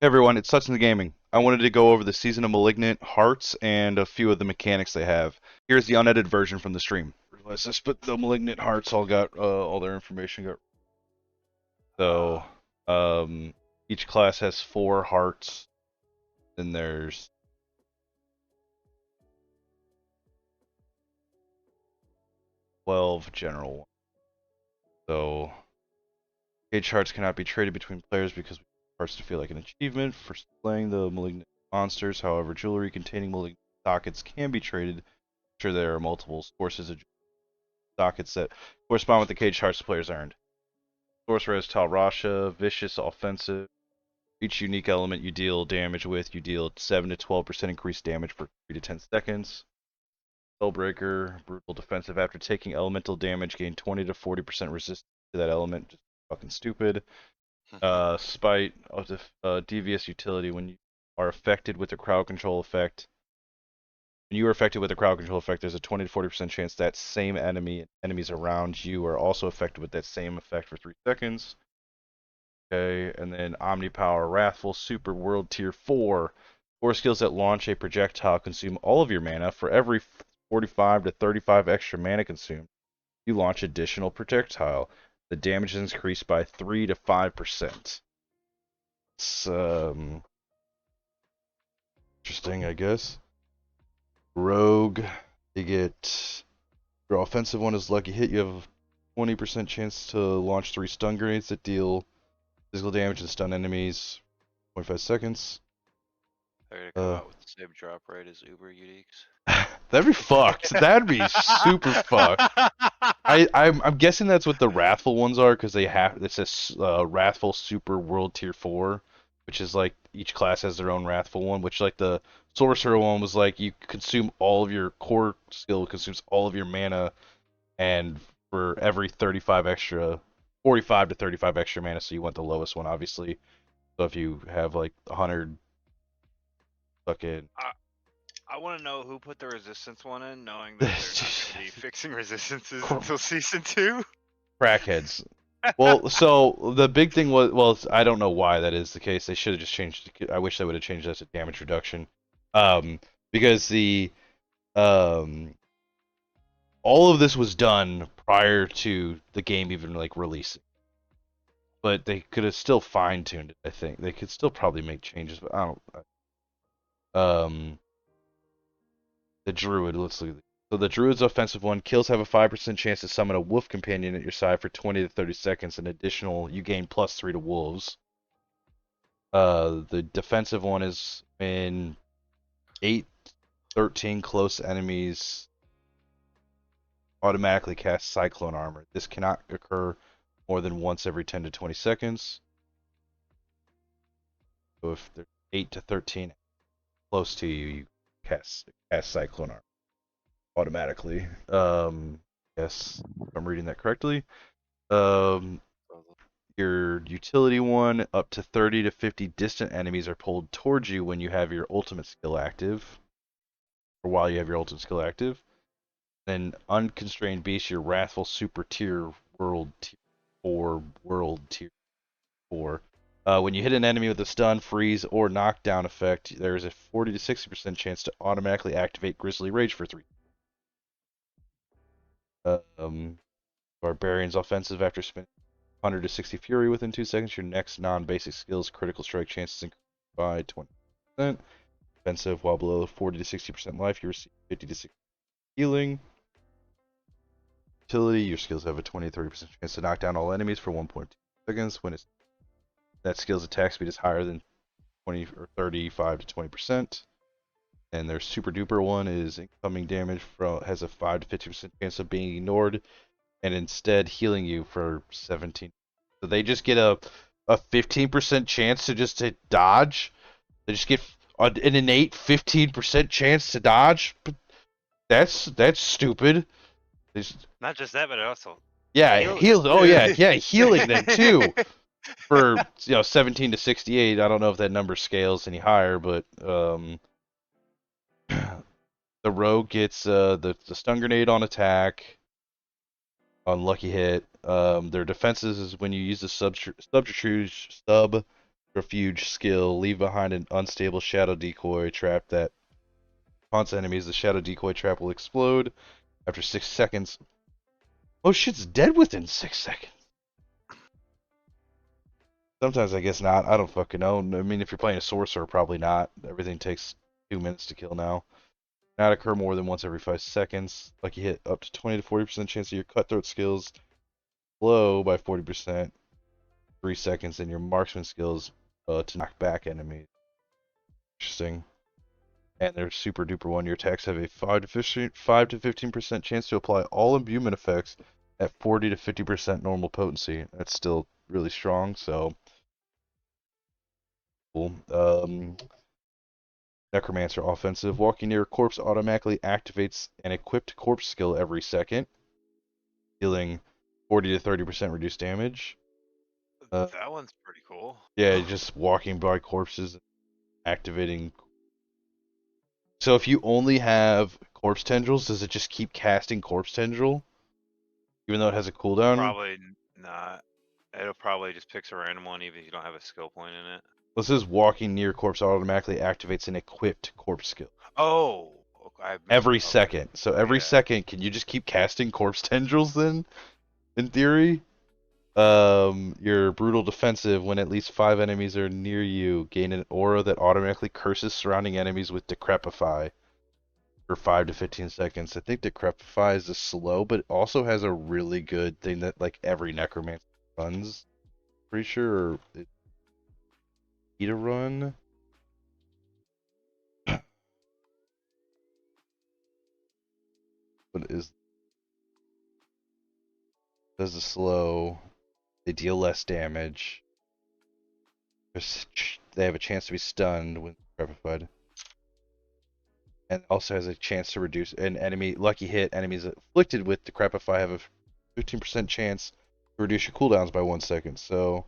Hey everyone, it's Thudson Gaming. I wanted to go over the Season of Malignant Hearts and a few of the mechanics they have. Here's the unedited version from the stream. Realize this, but the Malignant Hearts all got all their information got. So, um, each class has 4 hearts, and there's 12 general ones. So, cage hearts cannot be traded between players because we want hearts to feel like an achievement for slaying the malignant monsters. However, jewelry containing malignant sockets can be traded. Sure, there are multiple sources of sockets that correspond with the cage hearts the players earned. Sorcerer is Talrasha, vicious, offensive. Each unique element you deal damage with, you deal 7 to 12% increased damage for 3 to 10 seconds. Spellbreaker, brutal defensive. After taking elemental damage, gain 20 to 40% resistance to that element. Just fucking stupid. Spite, devious utility. When you are affected with the crowd control effect, when you are affected with the crowd control effect, there's a 20 to 40% chance that same enemies around you are also affected with that same effect for 3 seconds. Okay, and then Omnipower, Wrathful, Super, World Tier 4. 4 skills that launch a projectile consume all of your mana. For every 45 to 35 extra mana consumed, you launch additional projectile. The damage is increased by 3 to 5%. It's interesting, I guess. Rogue, you get your offensive one is Lucky Hit. You have a 20% chance to launch 3 stun grenades that deal physical damage and stun enemies. 25 seconds. They're gonna come out with the same drop rate as Uber Uniques. That'd be fucked. That'd be super fucked. I'm guessing that's what the Wrathful ones are because they have it says Wrathful Super World Tier 4, which is like each class has their own Wrathful one. Which like the Sorcerer one was like you consume all of your core skill consumes all of your mana, and for every 35 extra, 45 to 35 extra mana, so you want the lowest one obviously. So if you have like 100 fucking I want to know who put the resistance one in, knowing that they're not going to be fixing resistances until season 2. Crackheads. Well, so the big thing was, well, I don't know why that is the case. They should have just changed. I wish they would have changed that to damage reduction, because the um, all of this was done prior to the game even like releasing. But they could have still fine tuned it. I think they could still probably make changes, but I don't. The Druid, let's look at it. So the Druid's offensive one, kills have a 5% chance to summon a wolf companion at your side for 20 to 30 seconds. An additional, you gain +3 to wolves. The defensive one is when 8, 13 close enemies automatically cast Cyclone Armor. This cannot occur more than once every 10 to 20 seconds. So if there's 8 to 13 close to you, you cast Cyclone Armor automatically. Yes, if I'm reading that correctly. Your utility one, up to 30 to 50 distant enemies are pulled towards you when you have your ultimate skill active, or while you have your ultimate skill active. Then unconstrained beast, your wrathful super tier world tier 4, world tier 4. When you hit an enemy with a stun, freeze, or knockdown effect, there is a 40 to 60% chance to automatically activate Grizzly Rage for 3. Barbarian's offensive after spending 100 to 60 Fury within 2 seconds. Your next non-basic skills critical strike chances increase by 20%. Defensive, while below 40 to 60% life, you receive 50 to 60 healing. Utility, your skills have a 20 to 30% chance to knock down all enemies for 1.2 seconds. When that skill's attack speed is higher than 20 or 35 to 20%. And their super duper one is incoming damage has a 5 to 50% chance of being ignored and instead healing you for 17. So they just get a 15% chance to dodge. They just get an innate 15% chance to dodge. But that's stupid. Not just that, but also heal. Oh yeah, healing them too. For 17 to 68. I don't know if that number scales any higher, but the rogue gets the stun grenade on attack. On lucky hit. Their defenses is when you use the subterfuge Subterfuge skill. Leave behind an unstable shadow decoy trap that haunts enemies. The shadow decoy trap will explode after 6 seconds. Oh, shit's dead within 6 seconds. Sometimes I guess not. I don't fucking know. I mean, if you're playing a sorcerer, probably not. Everything takes 2 minutes to kill now. Not occur more than once every 5 seconds. Like you hit up to 20 to 40% chance of your cutthroat skills slow by 40%, 3 seconds, and your marksman skills to knock back enemies. Interesting. And their super duper one. Your attacks have a 5 to 15% chance to apply all imbuement effects at 40 to 50% normal potency. That's still really strong. So cool. Necromancer offensive. Walking near a corpse automatically activates an equipped corpse skill every second, dealing 40 to 30% reduced damage. That one's pretty cool. Yeah, just walking by corpses, activating. So if you only have corpse tendrils, does it just keep casting corpse tendril, even though it has a cooldown? Probably not. It'll probably just pick a random one, even if you don't have a skill point in it. This is walking near corpse automatically activates an equipped corpse skill. Oh, Every second. So every second, can you just keep casting corpse tendrils then? In theory? Your brutal defensive, when at least 5 enemies are near you, gain an aura that automatically curses surrounding enemies with Decrepify for 5 to 15 seconds. I think Decrepify is a slow, but it also has a really good thing that like every Necromancer runs. Pretty sure it need a run. What is does the slow? They deal less damage. They have a chance to be stunned when Decrepified. And also has a chance to reduce an enemy lucky hit. Enemies afflicted with Decrepify have a 15% chance to reduce your cooldowns by 1 second. So,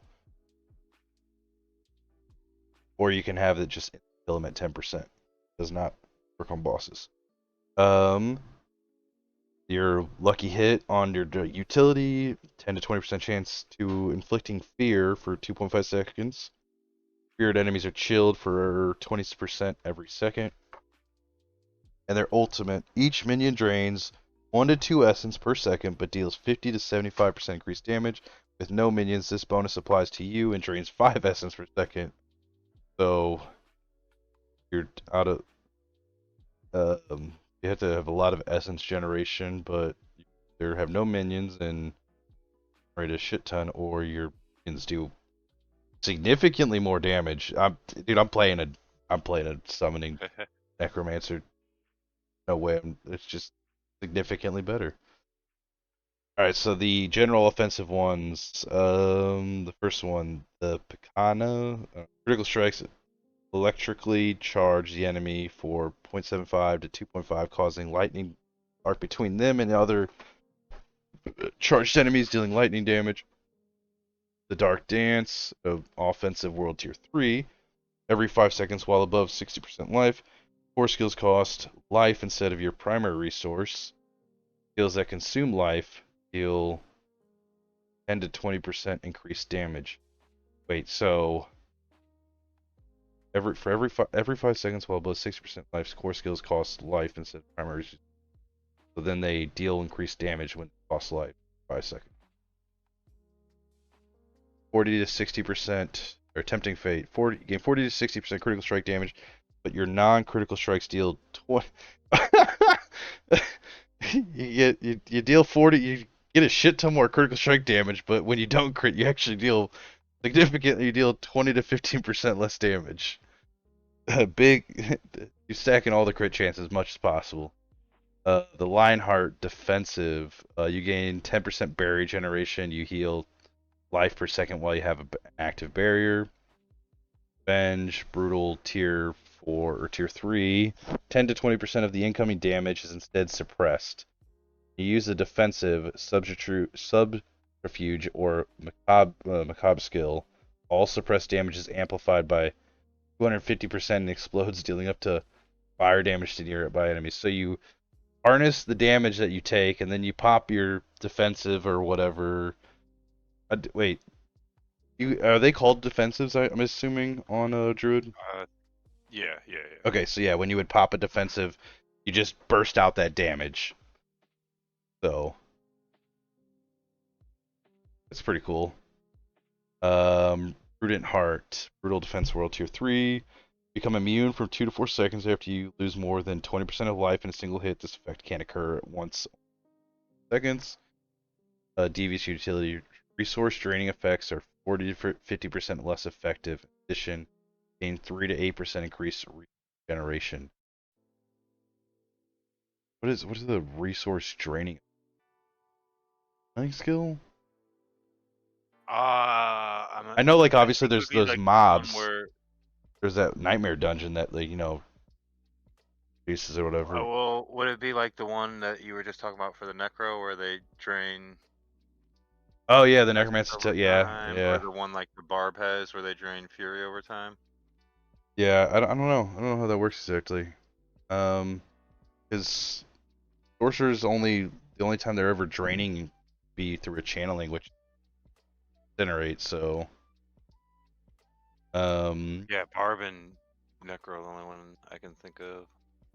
or you can have it just kill them at 10%. Does not work on bosses. Your lucky hit on your utility, 10 to 20% chance to inflicting fear for 2.5 seconds. Feared enemies are chilled for 20% every second. And their ultimate, each minion drains 1 to 2 essence per second, but deals 50 to 75% increased damage. With no minions, this bonus applies to you and drains 5 essence per second. So you're out of you have to have a lot of essence generation, but you either have no minions and generate a shit ton, or your minions do significantly more damage. I'm playing a summoning necromancer. No way, it's just significantly better. Alright, so the general offensive ones, the first one, the Picana, critical strikes electrically charge the enemy for 0.75 to 2.5, causing lightning arc between them and other charged enemies, dealing lightning damage. The Dark Dance, offensive world tier 3, every 5 seconds while above 60% life. 4 skills cost life instead of your primary resource. Skills that consume life deal 10 to 20% increased damage. Wait, so every 5 seconds while above 60% life, core skills cost life instead of primary. So then they deal increased damage when it costs life. 5 seconds. 40 to 60% or tempting fate. Gain 40 to 60% critical strike damage, but your non-critical strikes deal 20. you deal 40. You get a shit ton more critical strike damage, but when you don't crit, you actually deal significantly. You deal 20 to 15% less damage. Big, you stacking all the crit chances as much as possible. The Lionheart defensive, you gain 10% berry generation. You heal life per second while you have an active barrier. Revenge, brutal tier 4 or tier 3. 10 to 20% of the incoming damage is instead suppressed. You use the defensive, subterfuge, or macabre skill. All suppressed damage is amplified by 250% and explodes, dealing up to fire damage to nearby enemies. So you harness the damage that you take, and then you pop your defensive or whatever. Wait. Are they called defensives? I'm assuming on a druid. Uh, yeah, yeah, yeah. Okay, so yeah, when you would pop a defensive, you just burst out that damage. So it's pretty cool. Prudent Heart, Brutal Defense World Tier 3. Become immune from 2 to 4 seconds after you lose more than 20% of life in a single hit. This effect can occur once seconds. Devious utility resource draining effects are 40 to 50% less effective. In addition, gain 3 to 8% increased regeneration. What is the resource draining skill? I know, like, I obviously think it there's would be those like the one mobs. where, There's that nightmare dungeon that, like, pieces or whatever. well, would it be like the one that you were just talking about for the Necro, where they drain Oh yeah, the essence Necromancer. over Yeah, time, or yeah, the one like the Barb has, where they drain Fury over time? yeah. I don't know. I don't know how that works exactly. Because sorcerers only the only time they're ever draining be through a channeling, which generates. So, um, Yeah, Barb and Necro are the only one I can think of,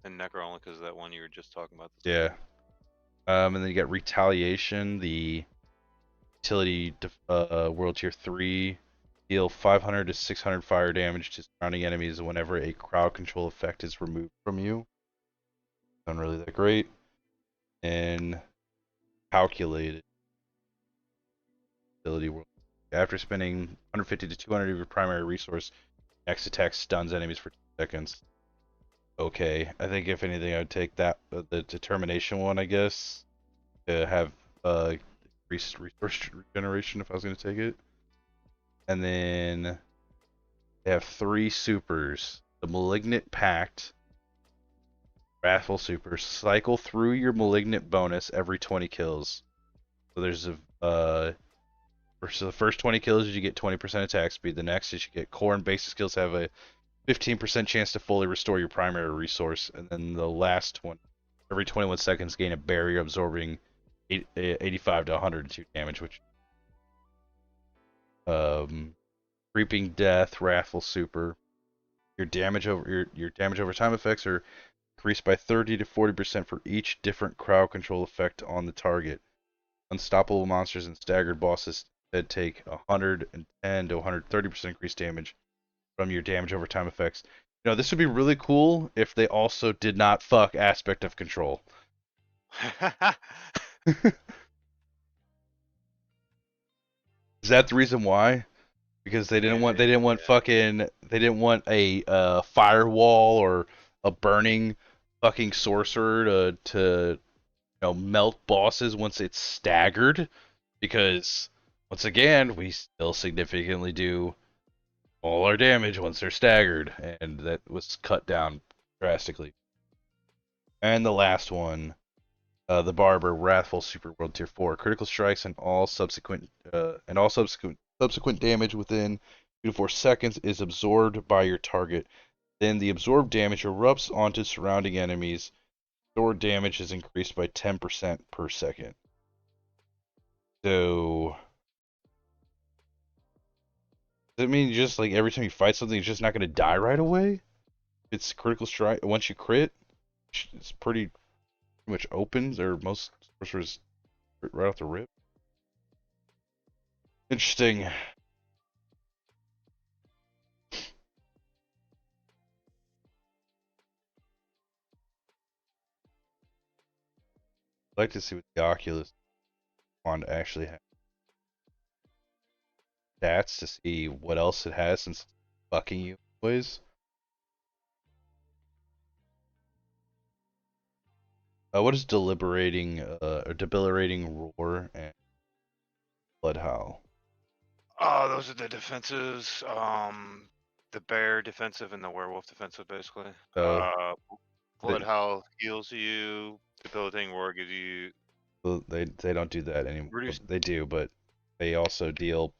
and Necro only because of that one you were just talking about. yeah. And then you got retaliation, the utility world tier 3. Deal 500 to 600 fire damage to surrounding enemies whenever a crowd control effect is removed from you. Not really that great. And calculated ability world. After spending 150 to 200 of your primary resource, next attack stuns enemies for 2 seconds. Okay, I think if anything, I would take that the determination one, I guess, to have increased resource regeneration if I was going to take it. And then they have 3 supers: the Malignant Pact, Wrathful Super. Cycle through your Malignant bonus every 20 kills. So there's a so the first 20 kills you get 20% attack speed. The next is you get core and basic skills have a 15% chance to fully restore your primary resource. And then the last one, every 21 seconds gain a barrier absorbing 85 to 102 damage, which Creeping Death, Wrathful Super. Your damage over time effects are increased by 30 to 40% for each different crowd control effect on the target. Unstoppable monsters and staggered bosses that take 110 to 130% increased damage from your damage over time effects. This would be really cool if they also did not fuck aspect of control. Is that the reason why? Because they didn't want a firewall or a burning fucking sorcerer to melt bosses once it's staggered, because once again we still significantly do all our damage once they're staggered, and that was cut down drastically. And the last one, the Barber Wrathful Super World Tier 4. Critical strikes and all subsequent damage within 2 to 4 seconds is absorbed by your target. Then the absorbed damage erupts onto surrounding enemies. Sword damage is increased by 10% per second. So does it mean just like every time you fight something, it's just not going to die right away? It's critical strike. Once you crit, it's pretty much opens, or most sorcerers right off the rip. Interesting. I'd like to see what the Oculus wand actually has stats to see what else it has since it's fucking you anyways. What is deliberating or debilitating roar and blood howl? Oh, those are the defensives. The bear defensive and the werewolf defensive, basically. So Blood Howl heals you. Debilitating Roar gives you they don't do that anymore. Well, reduced. they do, but they also deal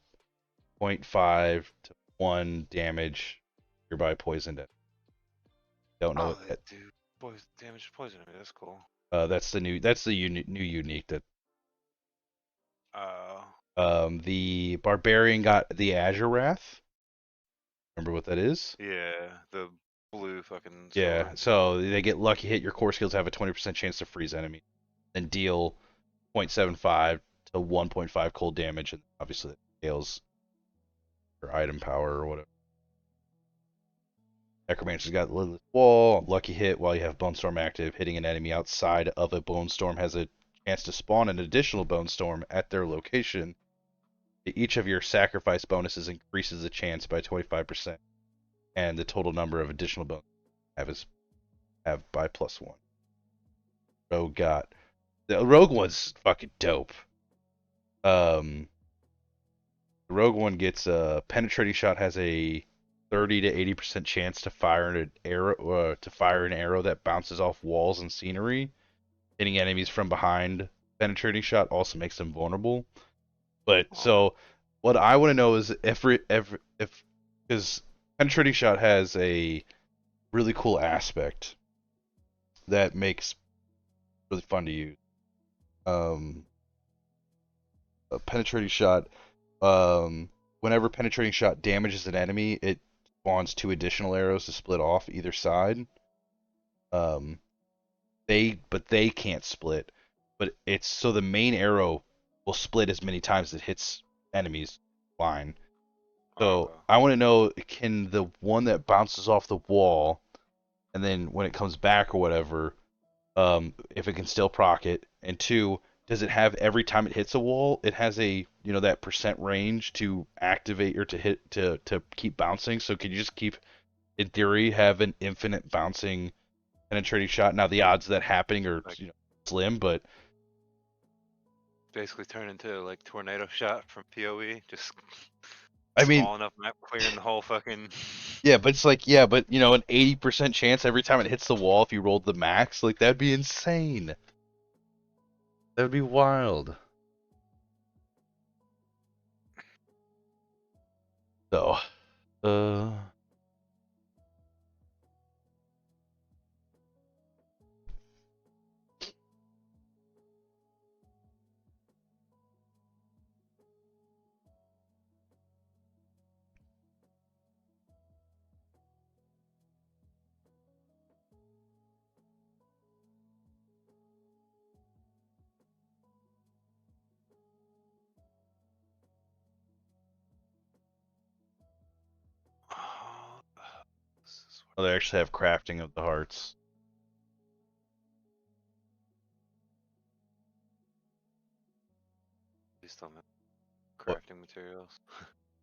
0.5 to 1 damage nearby poisoned. Don't know Oh, what they that. do damage poison. That's cool. That's the new unique that. Uh, The Barbarian got the Azure Wrath. Remember what that is? Yeah, the blue fucking Yeah, sword. so they get lucky hit. Your core skills have a 20% chance to freeze enemy, then deal 0.75 to 1.5 cold damage, and obviously that scales for item power or whatever. Necromancer's got Lilith Wall, lucky hit while you have Bone Storm active. Hitting an enemy outside of a Bone Storm has a chance to spawn an additional Bone Storm at their location. Each of your sacrifice bonuses increases the chance by 25%, and the total number of additional bonuses have by +1. Rogue got the Rogue one's fucking dope. Um, the Rogue one gets a penetrating shot has a 30 to 80% chance to fire an arrow that bounces off walls and scenery. Hitting enemies from behind. Penetrating shot also makes them vulnerable. But so what I want to know is if because penetrating shot has a really cool aspect that makes it really fun to use. A penetrating shot. Whenever penetrating shot damages an enemy, it spawns 2 additional arrows to split off either side. Um, they can't split, but it's so the main arrow will split as many times as it hits enemies line. So Okay. I want to know, can the one that bounces off the wall and then when it comes back or whatever, if it can still proc it, and two, does it have every time it hits a wall, it has a that percent range to activate or to hit to keep bouncing. So could you just keep, in theory, have an infinite bouncing penetrating shot? Now the odds of that happening are Like slim, but basically turn into like tornado shot from PoE, just I mean, small enough map clearing the whole fucking. yeah, but it's like, yeah, but an 80% chance every time it hits the wall if you rolled the max, like that'd be insane. That'd be wild. So, uh, Oh, oh, they actually have crafting of the hearts. please tell me What? crafting materials.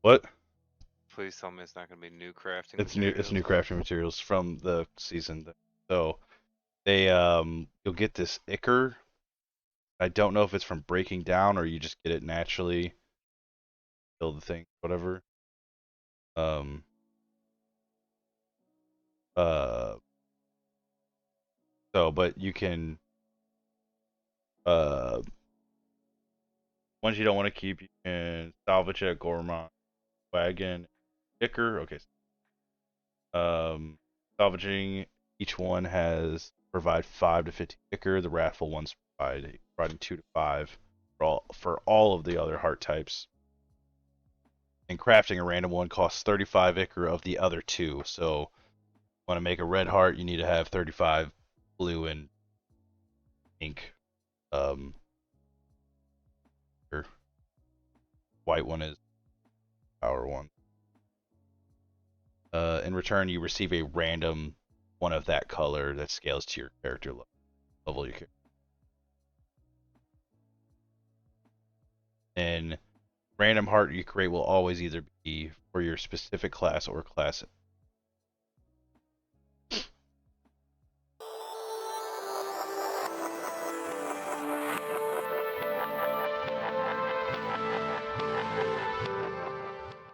What? Please tell me it's not gonna be new crafting It's new. It's materials. new crafting materials from the season. So they you'll get this ichor. I don't know if it's from breaking down or you just get it naturally. Build the thing, whatever. Um. Uh. So, but you can uh ones you don't want to keep, you can salvage at Gourmand Wagon. Ichor. Okay. Salvaging, each one has provide 5 to 15 ichor. The wrathful ones providing 2 to 5 for all of the other heart types. And crafting a random one costs 35 ichor of the other two. So, want to make a red heart, you need to have 35 blue and pink. Um, or white one is power one. In return, you receive a random one of that color that scales to your character level. You can. And random heart you create will always either be for your specific class or class